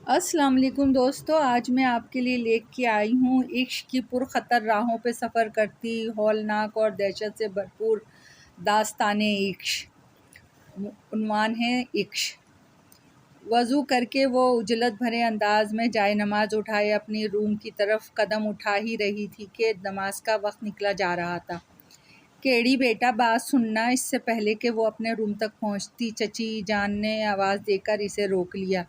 السلام علیکم دوستو، آج میں آپ کے لیے لے کے آئی ہوں عشق کی پرخطر راہوں پہ سفر کرتی ہولناک اور دہشت سے بھرپور داستان عشق۔ عنوان ہے عشق۔ وضو کر کے وہ عجلت بھرے انداز میں جائے نماز اٹھائے اپنی روم کی طرف قدم اٹھا ہی رہی تھی کہ نماز کا وقت نکلا جا رہا تھا۔ کیڑی بیٹا بات سننا، اس سے پہلے کہ وہ اپنے روم تک پہنچتی چچی جان نے آواز دے کر اسے روک لیا۔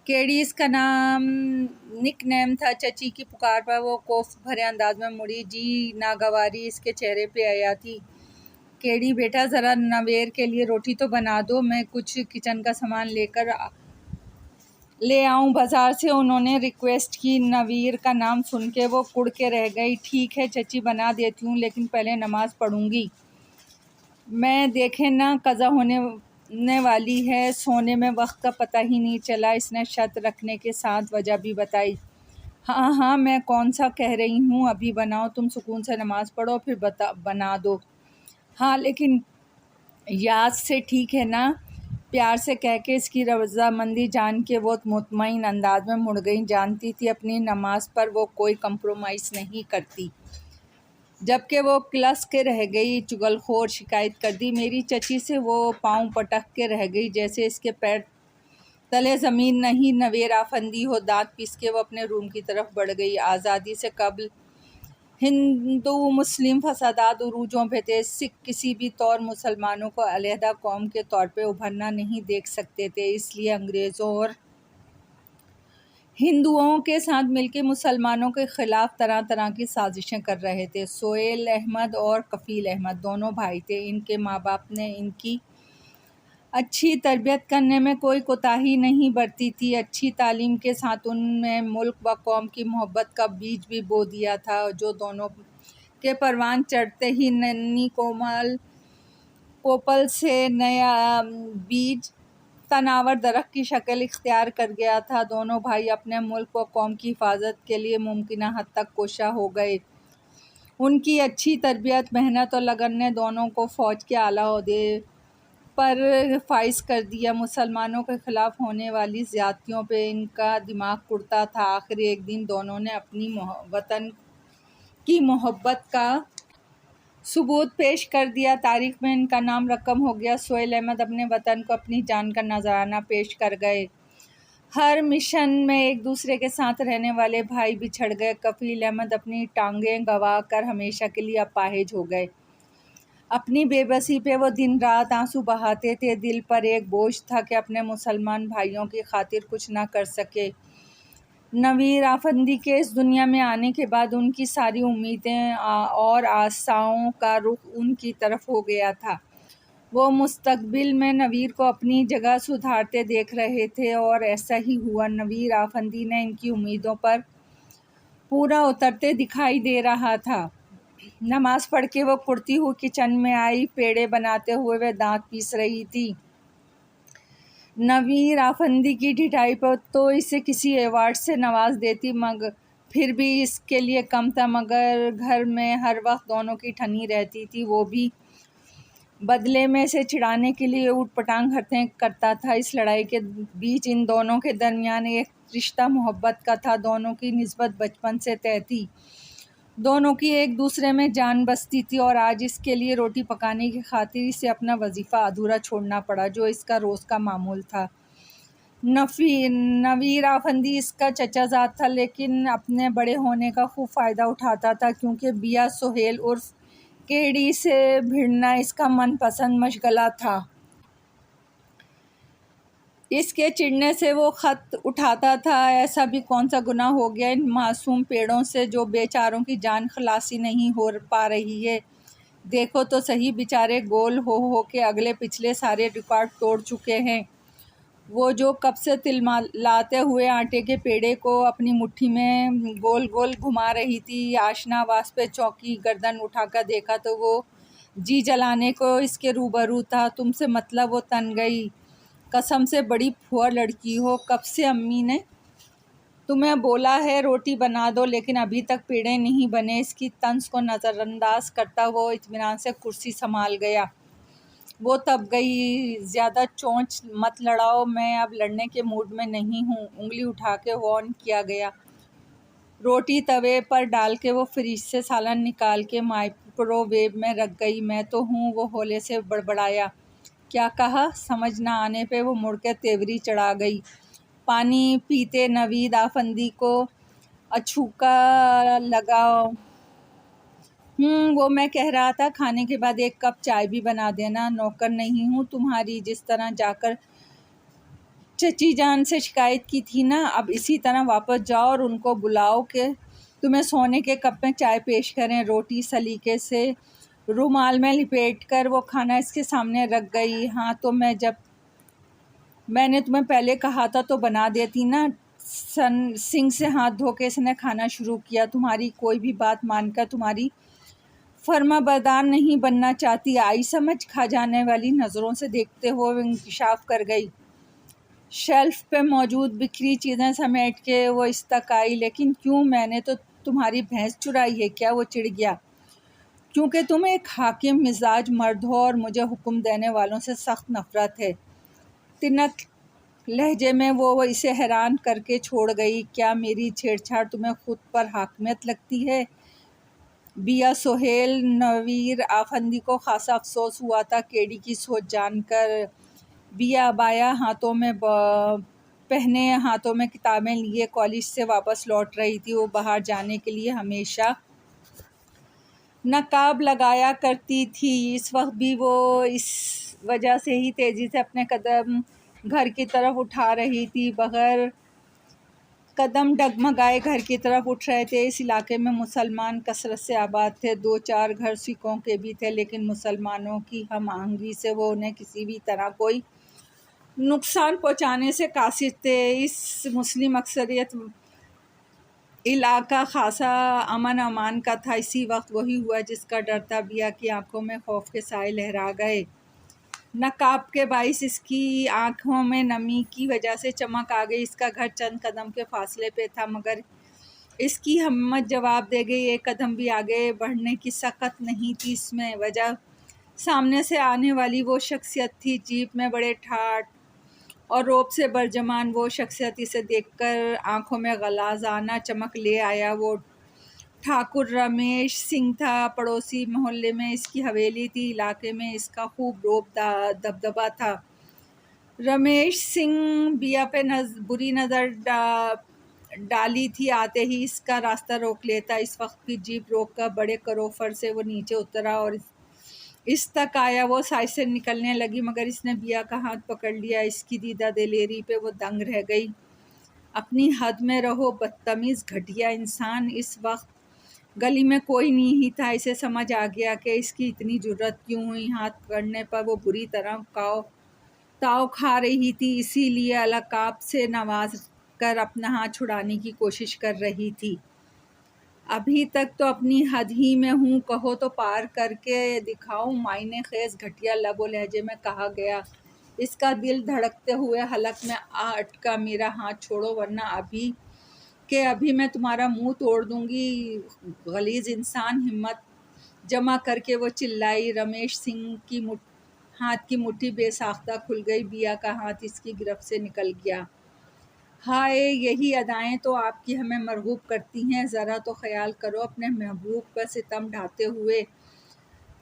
کیڑی اس کا نک نیم تھا۔ چچی کی پکار پر وہ کوفت بھرے انداز میں مڑی۔ جی ناگواری اس کے چہرے پہ آیا تھی۔ کیڑی بیٹا ذرا نویر کے لیے روٹی تو بنا دو، میں کچھ کچن کا سامان لے آؤں بازار سے، انہوں نے ریکویسٹ کی۔ نویر کا نام سن کے وہ کڑ کے رہ گئی۔ ٹھیک ہے چچی، بنا دیتی ہوں، لیکن پہلے نماز پڑھوں گی میں۔ دیکھیں نا قضا ہونے والی ہے، سونے میں وقت کا پتہ ہی نہیں چلا۔ اس نے شرط رکھنے کے ساتھ وجہ بھی بتائی۔ ہاں میں کون سا کہہ رہی ہوں ابھی بناؤ، تم سکون سے نماز پڑھو پھر بنا دو۔ ہاں لیکن یاد سے، ٹھیک ہے نا، پیار سے کہہ کے اس کی رضامندی جان کے وہ مطمئن انداز میں مڑ گئی۔ جانتی تھی اپنی نماز پر وہ کوئی کمپرومائز نہیں کرتی۔ جبکہ وہ کلس کے رہ گئی۔ چغل خور شکایت کر دی میری چچی سے، وہ پاؤں پٹک کے رہ گئی جیسے اس کے پیر تلے زمین نہیں نویر آفندی ہو۔ دانت پیس کے وہ اپنے روم کی طرف بڑھ گئی۔ آزادی سے قبل ہندو مسلم فسادات عروجوں پہ تھے۔ سکھ کسی بھی طور مسلمانوں کو علیحدہ قوم کے طور پہ ابھرنا نہیں دیکھ سکتے تھے، اس لیے انگریزوں اور ہندوؤں کے ساتھ مل کے مسلمانوں کے خلاف طرح طرح کی سازشیں کر رہے تھے۔ سہیل احمد اور کفیل احمد دونوں بھائی تھے۔ ان کے ماں باپ نے ان کی اچھی تربیت کرنے میں کوئی کوتاہی نہیں برتی تھی۔ اچھی تعلیم کے ساتھ ان میں ملک و قوم کی محبت کا بیج بھی بو دیا تھا، جو دونوں کے پروان چڑھتے ہی ننھی کوپل سے نیا بیج تناور درخت کی شکل اختیار کر گیا تھا۔ دونوں بھائی اپنے ملک و قوم کی حفاظت کے لیے ممکنہ حد تک کوشاں ہو گئے۔ ان کی اچھی تربیت، محنت اور لگن نے دونوں کو فوج کے اعلیٰ عہدے پر فائز کر دیا۔ مسلمانوں کے خلاف ہونے والی زیادتیوں پہ ان کا دماغ کڑتا تھا۔ آخر ایک دن دونوں نے اپنی وطن کی محبت کا ثبوت پیش کر دیا۔ تاریخ میں ان کا نام رقم ہو گیا۔ سہیل احمد اپنے وطن کو اپنی جان کا نذرانہ پیش کر گئے۔ ہر مشن میں ایک دوسرے کے ساتھ رہنے والے بھائی بچھڑ گئے۔ کفیل احمد اپنی ٹانگیں گنوا کر ہمیشہ کے لیے اپاہج ہو گئے۔ اپنی بے بسی پہ وہ دن رات آنسو بہاتے تھے۔ دل پر ایک بوجھ تھا کہ اپنے مسلمان بھائیوں کی خاطر کچھ نہ کر سکے۔ نویر آفندی کے اس دنیا میں آنے کے بعد ان کی ساری امیدیں اور آساؤں کا رخ ان کی طرف ہو گیا تھا۔ وہ مستقبل میں نویر کو اپنی جگہ سدھارتے دیکھ رہے تھے، اور ایسا ہی ہوا۔ نویر آفندی نے ان کی امیدوں پر پورا اترتے دکھائی دے رہا تھا۔ نماز پڑھ کے وہ کرتی ہوئی کچن میں آئی۔ پیڑے بناتے ہوئے وہ دانت پیس رہی تھی۔ نویر آفندی کی ڈھٹائی پر تو اسے کسی ایوارڈ سے نواز دیتی، پھر بھی اس کے لیے کم تھا۔ مگر گھر میں ہر وقت دونوں کی ٹھنی رہتی تھی۔ وہ بھی بدلے میں اسے چڑھانے کے لیے اوٹ پٹانگ حرکتیں کرتا تھا۔ اس لڑائی کے بیچ ان دونوں کے درمیان ایک رشتہ محبت کا تھا۔ دونوں کی نسبت بچپن سے طے تھی۔ دونوں کی ایک دوسرے میں جان بستی تھی، اور آج اس کے لیے روٹی پکانے کی خاطر اسے اپنا وظیفہ ادھورا چھوڑنا پڑا، جو اس کا روز کا معمول تھا۔ نویر آفندی اس کا چچا زاد تھا، لیکن اپنے بڑے ہونے کا خوب فائدہ اٹھاتا تھا، کیونکہ بیا سہیل عرف کیڑی سے بھڑنا اس کا من پسند مشغلہ تھا۔ اس کے چڑھنے سے وہ خط اٹھاتا تھا۔ ایسا بھی کون سا گناہ ہو گیا ان معصوم پیڑوں سے، جو بے چاروں کی جان خلاصی نہیں ہو پا رہی ہے؟ دیکھو تو صحیح، بیچارے گول ہو کے اگلے پچھلے سارے ریکارڈ توڑ چکے ہیں۔ وہ جو کب سے تلملاتے ہوئے آٹے کے پیڑے کو اپنی مٹھی میں گول گول گھما رہی تھی، آشنا آواز پہ چونکی، گردن اٹھا کر دیکھا تو وہ جی جلانے کو اس کے روبرو تھا۔ تم سے مطلب؟ وہ تن گئی۔ قسم سے بڑی پھوڑ لڑکی ہو، کب سے امی نے تمہیں بولا ہے روٹی بنا دو، لیکن ابھی تک پیڑے نہیں بنے؟ اس کی طنز کو نظر انداز کرتا وہ اطمینان سے کرسی سنبھال گیا۔ وہ تب گئی، زیادہ چونچ مت لڑاؤ، میں اب لڑنے کے موڈ میں نہیں ہوں، انگلی اٹھا کے وارن کیا گیا۔ روٹی توے پر ڈال کے وہ فریج سے سالن نکال کے مائکرو ویو میں رکھ گئی۔ میں تو ہوں، وہ ہولے سے بڑبڑایا۔ کیا کہا؟ سمجھ نہ آنے پہ وہ مڑ کے تیوری چڑھا گئی۔ پانی پیتے نوید آفندی کو اچھوکا لگا۔ وہ میں کہہ رہا تھا کھانے کے بعد ایک کپ چائے بھی بنا دینا، نوکر نہیں ہوں تمہاری، جس طرح جا کر چچی جان سے شکایت کی تھی نا، اب اسی طرح واپس جاؤ اور ان کو بلاؤ کہ تمہیں سونے کے کپ میں چائے پیش کریں۔ روٹی سلیقے سے رومال میں لپیٹ کر وہ کھانا اس کے سامنے رکھ گئی۔ ہاں تو میں نے تمہیں پہلے کہا تھا تو بنا دیتی نا۔ سنک سے ہاتھ دھو کے اس نے کھانا شروع کیا۔ تمہاری کوئی بھی بات مان کر تمہاری فرما بردار نہیں بننا چاہتی، آئی سمجھ؟ کھا جانے والی نظروں سے دیکھتے ہوئے انکشاف کر گئی۔ شیلف پہ موجود بکھری چیزیں سمیٹ کے وہ اس تک آئی۔ لیکن کیوں؟ میں نے تو تمہاری بھینس چرائی ہے کیا؟ وہ چڑ گیا۔ کیونکہ تم ایک حاکم مزاج مرد ہو اور مجھے حکم دینے والوں سے سخت نفرت ہے۔ تنک لہجے میں وہ اسے حیران کر کے چھوڑ گئی۔ کیا میری چھیڑ چھاڑ تمہیں خود پر حاکمیت لگتی ہے؟ بیا سہیل نویر آفندی کو خاصا افسوس ہوا تھا کیڈی کی سوچ جان کر۔ بیا بایا ہاتھوں میں پہنے ہاتھوں میں کتابیں لیے کالج سے واپس لوٹ رہی تھی۔ وہ باہر جانے کے لیے ہمیشہ نقاب لگایا کرتی تھی، اس وقت بھی وہ اس وجہ سے ہی تیزی سے اپنے قدم گھر کی طرف اٹھا رہی تھی۔ بغیر قدم ڈگمگائے گھر کی طرف اٹھ رہے تھے۔ اس علاقے میں مسلمان کثرت سے آباد تھے، 2-4 گھر سکھوں کے بھی تھے، لیکن مسلمانوں کی ہم آہنگی سے وہ انہیں کسی بھی طرح کوئی نقصان پہنچانے سے قاصر تھے۔ اس مسلم اکثریت علاقہ خاصا امن امان کا تھا۔ اسی وقت وہی ہوا جس کا ڈر تھا۔ بیا کی آنکھوں میں خوف کے سائے لہرا گئے۔ نقاب کے باعث اس کی آنکھوں میں نمی کی وجہ سے چمک آ گئی۔ اس کا گھر چند قدم کے فاصلے پہ تھا، مگر اس کی ہمت جواب دے گئی۔ ایک قدم بھی آگے بڑھنے کی سخت نہیں تھی اس میں۔ وجہ سامنے سے آنے والی وہ شخصیت تھی، جیپ میں بڑے ٹھاٹھ اور رعب سے برجمان وہ شخصیت اسے دیکھ کر آنکھوں میں غلاظانہ چمک لے آیا۔ وہ ٹھاکر رمیش سنگھ تھا، پڑوسی محلے میں اس کی حویلی تھی، علاقے میں اس کا خوب رعب دبدبہ تھا۔ رمیش سنگھ بیا پہ بری نظر ڈالی تھی، آتے ہی اس کا راستہ روک لیتا۔ اس وقت بھی جیپ روک کر بڑے کروفر سے وہ نیچے اترا اور اس تک آیا۔ وہ سائڈ سے نکلنے لگی، مگر اس نے بیا کا ہاتھ پکڑ لیا۔ اس کی دیدہ دلیری پہ وہ دنگ رہ گئی۔ اپنی حد میں رہو بدتمیز گھٹیا انسان۔ اس وقت گلی میں کوئی نہیں تھا۔ اسے سمجھ آ گیا کہ اس کی اتنی جرأت کیوں ہوئی۔ ہاتھ پکڑنے پر وہ بری طرح تاؤ کھا رہی تھی، اسی لیے القاب سے نواز کر اپنا ہاتھ چھڑانے کی کوشش کر رہی تھی۔ ابھی تک تو اپنی حد ہی میں ہوں، کہو تو پار کر کے دکھاؤں، معنی خیز گھٹیا لب و لہجے میں کہا گیا۔ اس کا دل دھڑکتے ہوئے حلق میں آ اٹکا۔ میرا ہاتھ چھوڑو ورنہ ابھی میں تمہارا منہ توڑ دوں گی، غلیظ انسان۔ ہمت جمع کر کے وہ چلائی۔ رمیش سنگھ کی ہاتھ کی مٹھی بے ساختہ کھل گئی۔ بیا کا ہاتھ اس کی گرفت سے نکل گیا۔ ہائے، یہی ادائیں تو آپ کی ہمیں مرغوب کرتی ہیں۔ ذرا تو خیال کرو اپنے محبوب پر ستم ڈھاتے ہوئے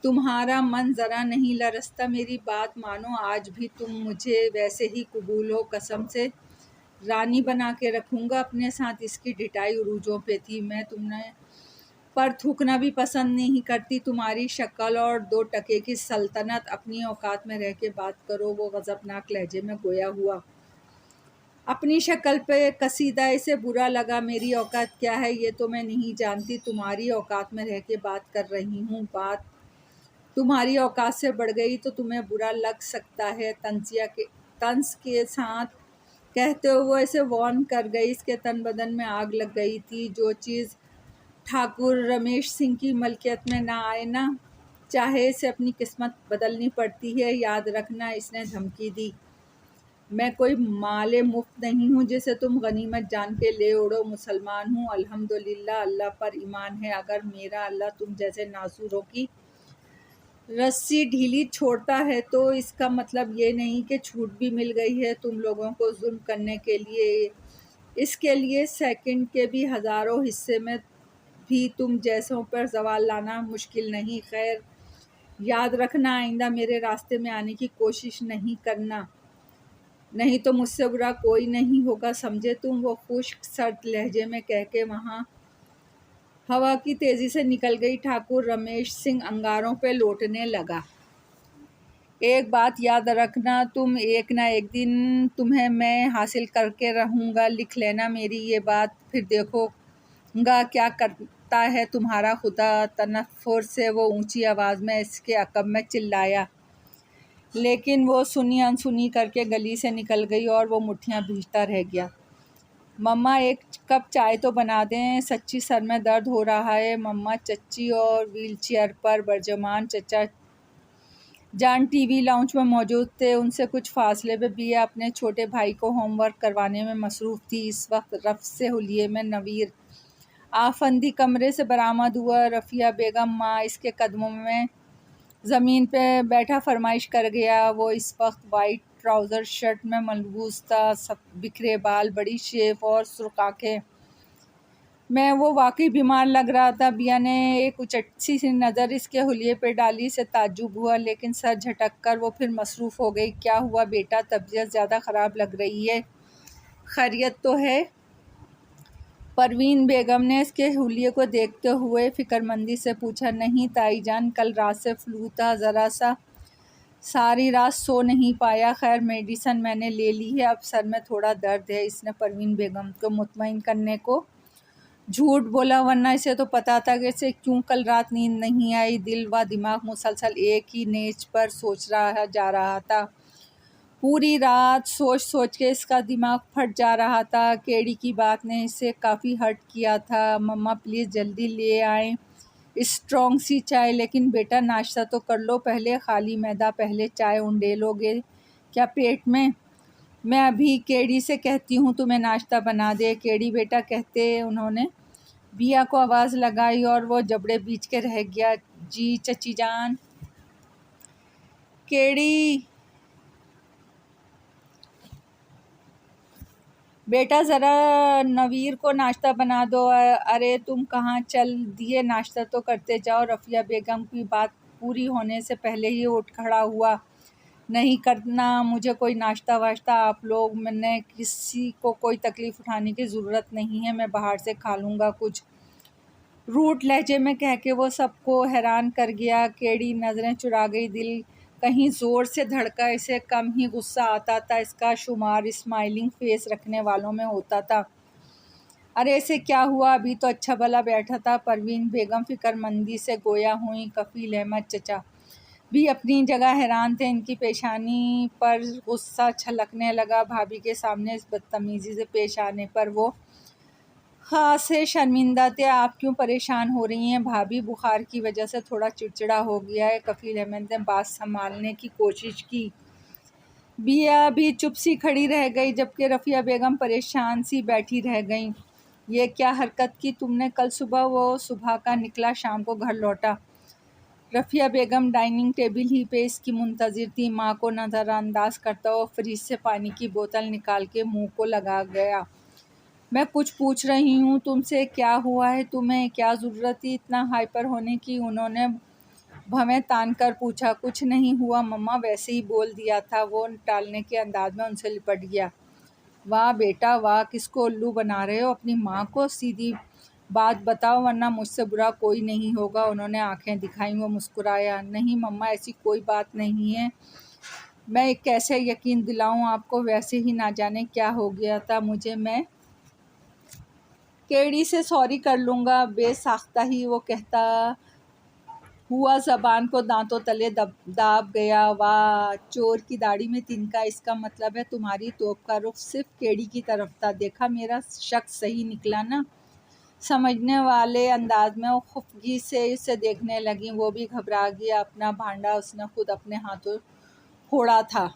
تمہارا من ذرا نہیں لرزتا؟ میری بات مانو، آج بھی تم مجھے ویسے ہی قبول ہو۔ قسم سے رانی بنا کے رکھوں گا اپنے ساتھ۔ اس کی ڈٹائی عروجوں پہ تھی۔ میں تمہیں پر تھوکنا بھی پسند نہیں کرتی، تمہاری شکل اور 2 ٹکے کی سلطنت، اپنی اوقات میں رہ کے بات کرو۔ وہ غضبناک لہجے میں گویا ہوا۔ اپنی شکل پہ قصیدہ اسے برا لگا۔ میری اوقات کیا ہے یہ تو میں نہیں جانتی، تمہاری اوقات میں رہ کے بات کر رہی ہوں۔ بات تمہاری اوقات سے بڑھ گئی تو تمہیں برا لگ سکتا ہے، طنز کے ساتھ کہتے ہوئے وہ اسے وارن کر گئی۔ اس کے تن بدن میں آگ لگ گئی تھی۔ جو چیز ٹھاکر رمیش سنگھ کی ملکیت میں نہ آئے نہ چاہے، اسے اپنی قسمت بدلنی پڑتی ہے، یاد رکھنا۔ اس نے دھمکی دی۔ میں کوئی مال مفت نہیں ہوں جسے تم غنیمت جان کے لے اڑو۔ مسلمان ہوں، الحمدللہ، اللہ پر ایمان ہے۔ اگر میرا اللہ تم جیسے ناسوروں کی رسی ڈھیلی چھوڑتا ہے تو اس کا مطلب یہ نہیں کہ چھوٹ بھی مل گئی ہے تم لوگوں کو ظلم کرنے کے لیے۔ اس کے لیے سیکنڈ کے بھی ہزاروں حصے میں بھی تم جیسوں پر زوال لانا مشکل نہیں۔ خیر یاد رکھنا، آئندہ میرے راستے میں آنے کی کوشش نہیں کرنا، نہیں تو مجھ سے برا کوئی نہیں ہوگا، سمجھے تم؟ وہ خشک سرد لہجے میں کہہ کے وہاں ہوا کی تیزی سے نکل گئی۔ ٹھاکر رمیش سنگھ انگاروں پہ لوٹنے لگا۔ ایک بات یاد رکھنا، تم ایک نہ ایک دن تمہیں میں حاصل کر کے رہوں گا، لکھ لینا میری یہ بات، پھر دیکھو گا کیا کرتا ہے تمہارا خدا۔ تنفر سے وہ اونچی آواز میں اس کے عقب میں چلایا، لیکن وہ سنی انسنی کر کے گلی سے نکل گئی اور وہ مٹھیاں بھیجتا رہ گیا۔ مما ایک کپ چائے تو بنا دیں، سچی سر میں درد ہو رہا ہے۔ مما، چچی اور ویل چیئر پر برجمان چچا جان ٹی وی لاؤنج میں موجود تھے۔ ان سے کچھ فاصلے پہ بیا اپنے چھوٹے بھائی کو ہوم ورک کروانے میں مصروف تھی۔ اس وقت رفع سے حلیے میں نویر آفندی کمرے سے برآمد ہوا۔ رفیہ بیگم ماں اس کے قدموں میں زمین پہ بیٹھا فرمائش کر گیا۔ وہ اس وقت وائٹ ٹراؤزر شرٹ میں ملبوس تھا، بکھرے بال، بڑی شیو اور سرخ آنکھیں میں وہ واقعی بیمار لگ رہا تھا۔ بیا نے ایک اچٹی سی نظر اس کے حلیے پہ ڈالی، اسے تعجب ہوا، لیکن سر جھٹک کر وہ پھر مصروف ہو گئی۔ کیا ہوا بیٹا؟ طبیعت زیادہ خراب لگ رہی ہے، خیریت تو ہے؟ پروین بیگم نے اس کے حلیے کو دیکھتے ہوئے فکرمندی سے پوچھا۔ نہیں تائی جان، کل رات سے فلو تھا، ذرا سا، ساری رات سو نہیں پایا۔ خیر میڈیسن میں نے لے لی ہے، اب سر میں تھوڑا درد ہے۔ اس نے پروین بیگم کو مطمئن کرنے کو جھوٹ بولا، ورنہ اسے تو پتا تھا کہ اسے کیوں کل رات نیند نہیں آئی۔ دل و دماغ مسلسل ایک ہی نیز پر سوچ رہا جا رہا تھا۔ پوری رات سوچ سوچ کے اس کا دماغ پھٹ جا رہا تھا۔ کیڑی کی بات نے اسے کافی ہرٹ کیا تھا۔ مما پلیز جلدی لے آئیں اسٹرانگ سی چائے۔ لیکن بیٹا ناشتہ تو کر لو پہلے، خالی معدہ پہلے چائے انڈیلو گے کیا پیٹ میں؟ میں ابھی کیڑی سے کہتی ہوں تمہیں ناشتہ بنا دے۔ کیڑی بیٹا کہتے انہوں نے بیا کو آواز لگائی اور وہ جبڑے بیچ کے رہ گیا۔ جی چچی جان۔ کیڑی بیٹا ذرا نویر کو ناشتہ بنا دو۔ ارے تم کہاں چل دیے، ناشتہ تو کرتے جاؤ۔ رفیہ بیگم کی بات پوری ہونے سے پہلے ہی اٹھ کھڑا ہوا۔ نہیں کرنا مجھے کوئی ناشتہ واشتہ آپ لوگ نے کسی کو کوئی تکلیف اٹھانے کی ضرورت نہیں ہے، میں باہر سے کھا لوں گا کچھ، روٹ لہجے میں کہہ کے وہ سب کو حیران کر گیا۔ کیڑی نظریں چرا گئی، دل کہیں زور سے دھڑکا، اسے کم ہی غصہ آتا تھا، اس کا شمار اسمائلنگ فیس رکھنے والوں میں ہوتا تھا۔ ارے اسے کیا ہوا، ابھی تو اچھا بھلا بیٹھا تھا۔ پروین بیگم فکر مندی سے گویا ہوئی۔ کفیل احمد چچا بھی اپنی جگہ حیران تھے، ان کی پیشانی پر غصہ چھلکنے لگا۔ بھابھی کے سامنے اس بدتمیزی سے پیش آنے پر وہ خاصے شرمندہ تھے۔ آپ کیوں پریشان ہو رہی ہیں بھابھی؟ بخار کی وجہ سے تھوڑا چڑچڑا ہو گیا ہے۔ کفیل احمد نے بات سنبھالنے کی کوشش کی۔ بیا بھی چپ سی کھڑی رہ گئی، جبکہ رفیہ بیگم پریشان سی بیٹھی رہ گئیں۔ یہ کیا حرکت کی تم نے کل صبح؟ وہ صبح کا نکلا، شام کو گھر لوٹا۔ رفیہ بیگم ڈائننگ ٹیبل ہی پہ اس کی منتظر تھی۔ ماں کو نظر انداز کرتا ہوا فریج سے پانی کی بوتل نکال کے منہ کو لگا گیا۔ میں کچھ پوچھ رہی ہوں تم سے، کیا ہوا ہے تمہیں؟ کیا ضرورت تھی اتنا ہائپر ہونے کی؟ انہوں نے بھویں تان کر پوچھا۔ کچھ نہیں ہوا مما، ویسے ہی بول دیا تھا۔ وہ ٹالنے کے انداز میں ان سے لپٹ گیا۔ واہ بیٹا واہ، کس کو الو بنا رہے ہو؟ اپنی ماں کو؟ سیدھی بات بتاؤ ورنہ مجھ سے برا کوئی نہیں ہوگا۔ انہوں نے آنکھیں دکھائیں۔ وہ مسکرایا۔ نہیں مما، ایسی کوئی بات نہیں ہے، میں کیسے یقین دلاؤں آپ کو؟ ویسے ہی نہ جانے کیا ہو گیا تھا مجھے، میں کیڑی سے سوری کر لوں گا، بے ساختہ ہی وہ کہتا ہوا زبان کو دانتوں تلے داب گیا۔ واہ، چور کی داڑھی میں تنکا، اس کا مطلب ہے تمہاری توپ کا رخ صرف کیڑی کی طرف تھا۔ دیکھا میرا شک صحیح نکلا نا؟ سمجھنے والے انداز میں وہ خفگی سے اسے دیکھنے لگیں۔ وہ بھی گھبرا گیا۔ اپنا بھانڈا اس نے خود اپنے ہاتھوں پھوڑا تھا۔